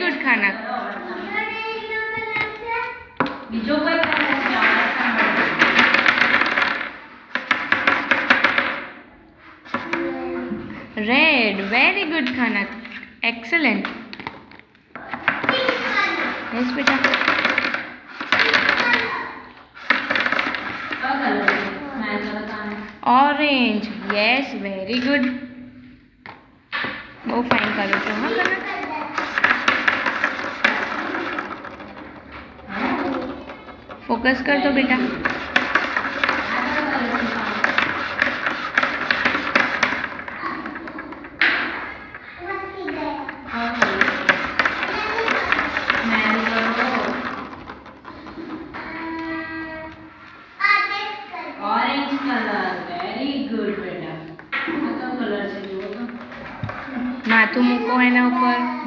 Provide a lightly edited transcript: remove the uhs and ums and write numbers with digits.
Good ખાનક. બીજો કોઈ colour છે? રેડ. વેરી ગુડ ખાનક. એક્સેલન્ટ. યસ બેટા. ઓરેન્જ. Yes very good. બહુ ફાઇન કરો છો હા કનક. ફોકસ કર તો બેટા. ઓરેન્જ કલર વેરી ગુડ બેટા. આ કયો કલર છે જુઓ તો. માથું મૂકો એના ઉપર.